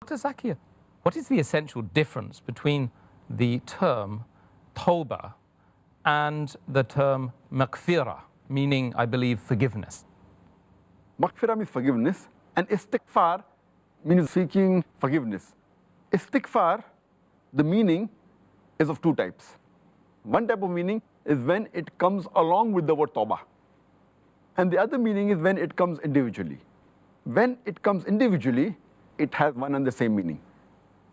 Dr. Zakir, what is the essential difference between the term Taubah and the term Maghfirah, meaning, I believe, forgiveness? Maghfirah means forgiveness, and istighfar means seeking forgiveness. Istighfar, the meaning is of two types. One type of meaning is when it comes along with the word Taubah, and the other meaning is when it comes individually. When it comes individually, it has one and the same meaning.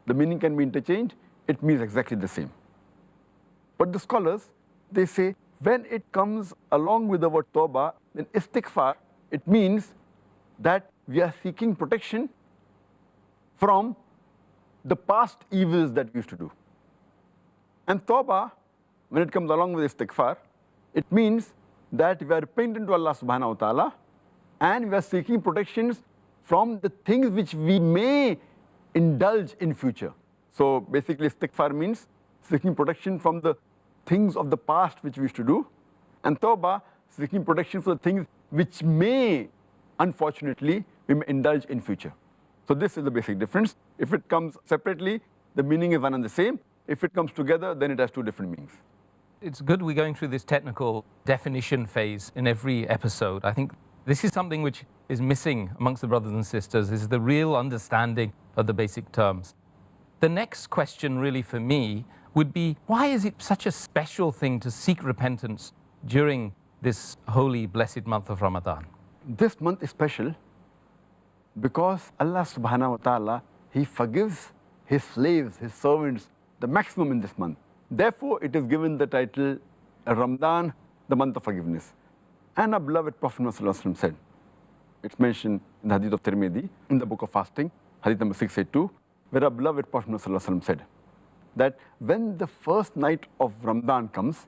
The meaning can be interchanged, it means exactly the same. But the scholars, they say, when it comes along with the word Taubah, then istighfar, it means that we are seeking protection from the past evils that we used to do. And Taubah, when it comes along with istighfar, it means that we are repentant to Allah subhanahu wa ta'ala and we are seeking protections from the things which we may indulge in future. So basically istighfar means seeking protection from the things of the past which we used to do, and Taubah, seeking protection for the things which may, unfortunately, we may indulge in future. So this is the basic difference. If it comes separately, the meaning is one and the same. If it comes together, then it has two different meanings. It's good we're going through this technical definition phase in every episode. I think this is something which is missing amongst the brothers and sisters, is the real understanding of the basic terms. The next question really for me would be, why is it such a special thing to seek repentance during this holy, blessed month of Ramadan? This month is special because Allah subhanahu wa ta'ala, He forgives His slaves, His servants, the maximum in this month. Therefore, it is given the title Ramadan, the month of forgiveness. And our beloved Prophet Muhammad said, it's mentioned in the hadith of Tirmidhi, in the book of fasting, hadith number 682, where our beloved Prophet Muhammad said that when the first night of Ramadan comes,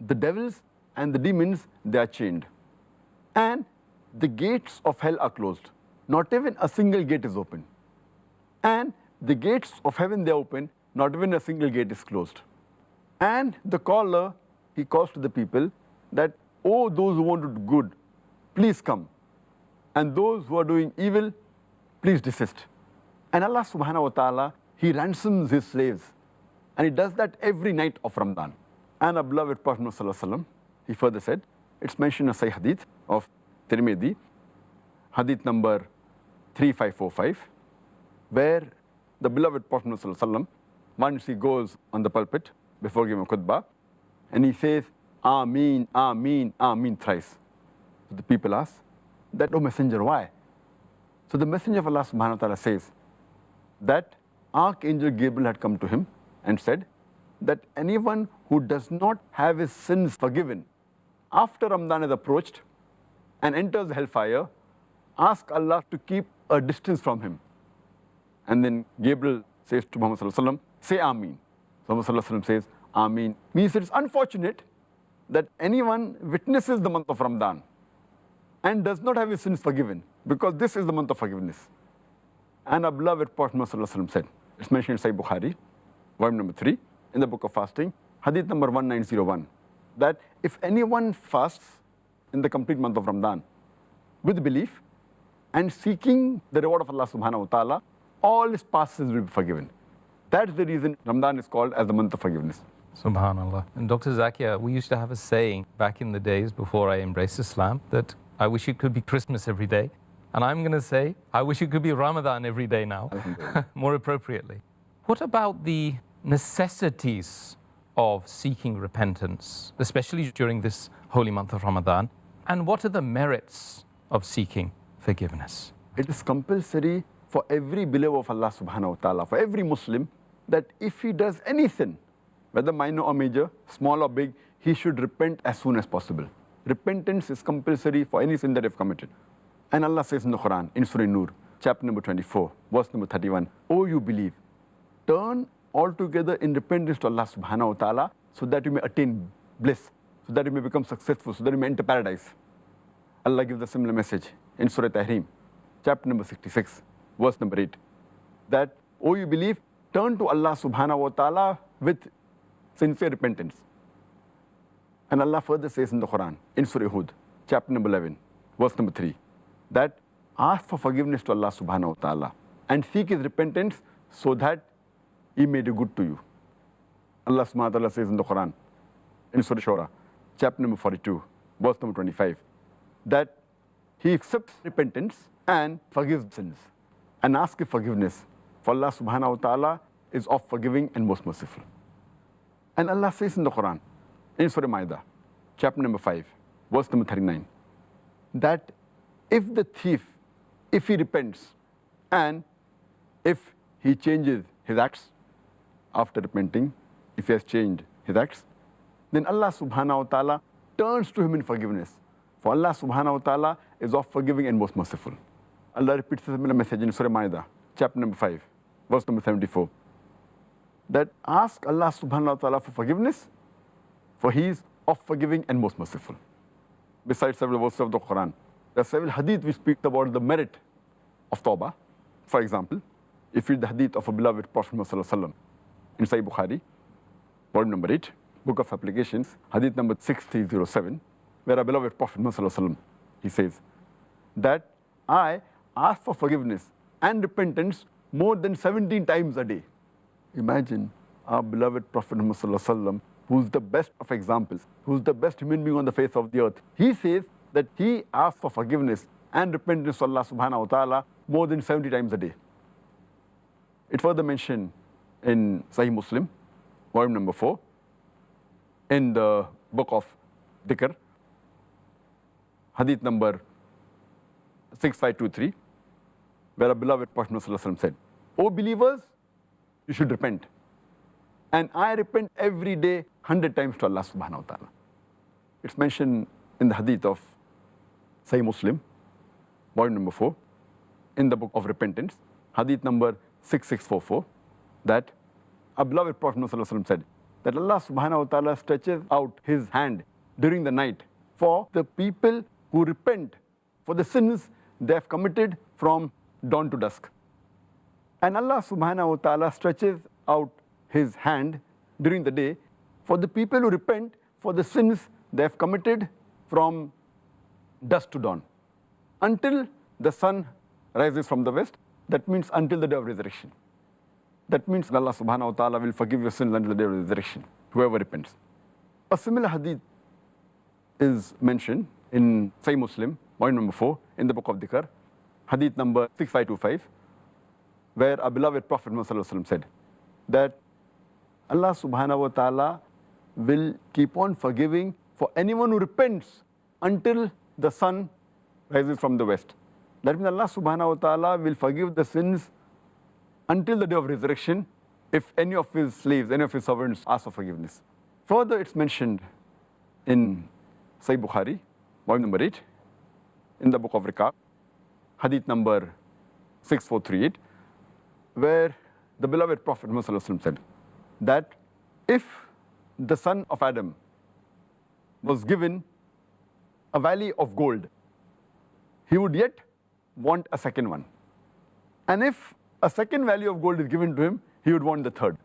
the devils and the demons, they are chained. And the gates of hell are closed. Not even a single gate is open. And the gates of heaven, they are open. Not even a single gate is closed. And the caller, he calls to the people that, oh, those who want to do good, please come. And those who are doing evil, please desist. And Allah subhanahu wa ta'ala, He ransoms His slaves. And He does that every night of Ramadan. And our beloved Prophet Muhammad, he further said, it's mentioned in a Sahih hadith of Tirmidhi, hadith number 3545, where the beloved Prophet Muhammad, once he goes on the pulpit before giving a khutbah, and he says, Ameen, Ameen, Ameen thrice. So the people ask, that, oh Messenger, why? So the Messenger of Allah subhanahu wa ta'ala says that Archangel Gabriel had come to him and said that anyone who does not have his sins forgiven after Ramadan is approached and enters the hellfire, ask Allah to keep a distance from him. And then Gabriel says to Muhammad sallallahu alaihi wasallam, say Ameen. So Muhammad sallallahu alaihi wasallam says, Ameen. Means it's unfortunate that anyone witnesses the month of Ramadan and does not have his sins forgiven, because this is the month of forgiveness. And our beloved Prophet Muhammad sallallahu alaihi wasallam said, it's mentioned in Sahih Bukhari, volume number 3, in the book of fasting, hadith number 1901, that if anyone fasts in the complete month of Ramadan with belief and seeking the reward of Allah subhanahu wa ta'ala, all his past sins will be forgiven. That's the reason Ramadan is called as the month of forgiveness. Subhanallah. And Dr. Zakir, we used to have a saying back in the days before I embraced Islam that I wish it could be Christmas every day. And I'm going to say, I wish it could be Ramadan every day now, more appropriately. What about the necessities of seeking repentance, especially during this holy month of Ramadan? And what are the merits of seeking forgiveness? It is compulsory for every believer of Allah subhanahu wa ta'ala, for every Muslim, that if he does any sin, whether minor or major, small or big, he should repent as soon as possible. Repentance is compulsory for any sin that you've committed. And Allah says in the Quran, in Surah Nur, chapter number 24, verse number 31, oh, you believe, turn altogether in repentance to Allah subhanahu wa ta'ala so that you may attain bliss, so that you may become successful, so that you may enter paradise. Allah gives a similar message in Surah Tahrim, chapter number 66, verse number 8, that, oh, you believe, turn to Allah subhanahu wa ta'ala with sincere repentance. And Allah further says in the Quran, in Surah Hud, chapter number 11, verse number 3, that ask for forgiveness to Allah subhanahu wa ta'ala and seek his repentance so that he may do good to you. Allah subhanahu wa ta'ala says in the Quran, in Surah Shura, chapter number 42, verse number 25, that he accepts repentance and forgives sins and asks for forgiveness. For Allah subhanahu wa ta'ala is of forgiving and most merciful. And Allah says in the Quran, in Surah Ma'idah, chapter number 5, verse number 39, that if the thief, if he repents and if he changes his acts after repenting, if he has changed his acts, then Allah subhanahu wa ta'ala turns to him in forgiveness. For Allah subhanahu wa ta'ala is of forgiving and most merciful. Allah repeats a similar message in Surah Ma'idah, chapter number 5, verse number 74, that ask Allah subhanahu wa ta'ala for forgiveness, for he is of forgiving and most merciful. Besides several verses of the Quran, there are several hadith which speak about the merit of Taubah. For example, if you read the hadith of a beloved Prophet Muhammad sallallahu alaihi wasallam in Sahih Bukhari, volume number 8, book of applications, hadith number 6307, where a beloved Prophet Muhammad sallallahu alaihi wasallam, he says that I ask for forgiveness and repentance more than 17 times a day. Imagine our beloved Prophet Muhammad sallallahu alaihi wasallam, who's the best of examples, who's the best human being on the face of the earth. He says that he asks for forgiveness and repentance to Allah subhanahu wa ta'ala more than 70 times a day. It further mentioned in Sahih Muslim, volume number 4, in the book of Dhikr, hadith number 6523, where a beloved Prophet Muhammad sallallahu alaihi wasallam said, O believers, you should repent. And I repent every day 100 times to Allah subhanahu wa ta'ala. It's mentioned in the hadith of Sahih Muslim, volume number 4, in the book of repentance, hadith number 6644, that a beloved Prophet said that Allah subhanahu wa ta'ala stretches out his hand during the night for the people who repent for the sins they have committed from dawn to dusk. And Allah subhanahu wa ta'ala stretches out his hand during the day for the people who repent for the sins they have committed from dusk to dawn, until the sun rises from the west. That means until the day of resurrection. That means Allah subhanahu wa ta'ala will forgive your sins until the day of resurrection, whoever repents. A similar hadith is mentioned in Sahih Muslim, volume number 4, in the book of Dhikr, hadith number 6525, where our beloved Prophet Muhammad said that Allah subhanahu wa ta'ala will keep on forgiving for anyone who repents until the sun rises from the west. That means Allah subhanahu wa ta'ala will forgive the sins until the day of resurrection if any of his slaves, any of his servants ask for forgiveness. Further, it's mentioned in Sahih Bukhari, volume number 8, in the book of Riqaq, hadith number 6438, where the beloved Prophet Muhammad said that if the son of Adam was given a valley of gold, he would yet want a second one. And if a second valley of gold is given to him, he would want the third.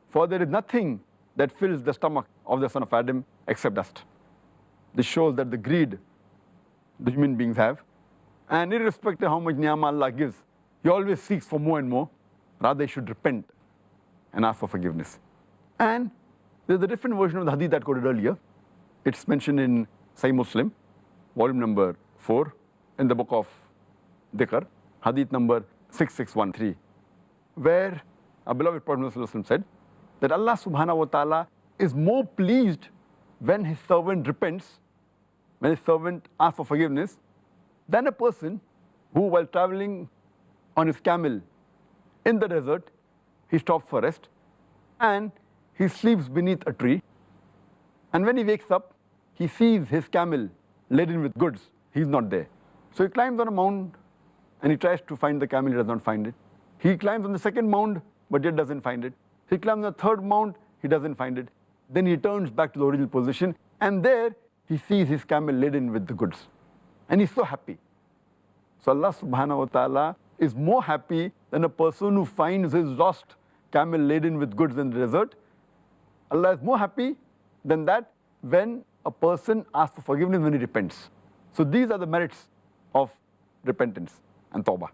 For there is nothing that fills the stomach of the son of Adam except dust. This shows that the greed the human beings have, and irrespective of how much ni'mah Allah gives, he always seeks for more and more. Rather, he should repent and ask for forgiveness. And there's a different version of the hadith that quoted earlier. It's mentioned in Sahih Muslim, volume number 4, in the book of Dhikr, hadith number 6613, where our beloved Prophet said that Allah subhanahu wa ta'ala is more pleased when his servant repents, when his servant asks for forgiveness, than a person who, while traveling on his camel in the desert, he stops for rest and he sleeps beneath a tree. And when he wakes up, he sees his camel laden with goods. He's not there. So he climbs on a mound and he tries to find the camel, he does not find it. He climbs on the second mound, but yet doesn't find it. He climbs on the third mound, he doesn't find it. Then he turns back to the original position, and there he sees his camel laden with the goods. And he's so happy. So Allah subhanahu wa ta'ala is more happy than a person who finds his lost camel laden with goods in the desert. Allah is more happy than that when a person asks for forgiveness when he repents. So these are the merits of repentance and Taubah.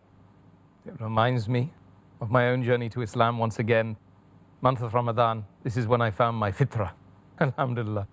It reminds me of my own journey to Islam once again. Month of Ramadan, this is when I found my fitrah. Alhamdulillah.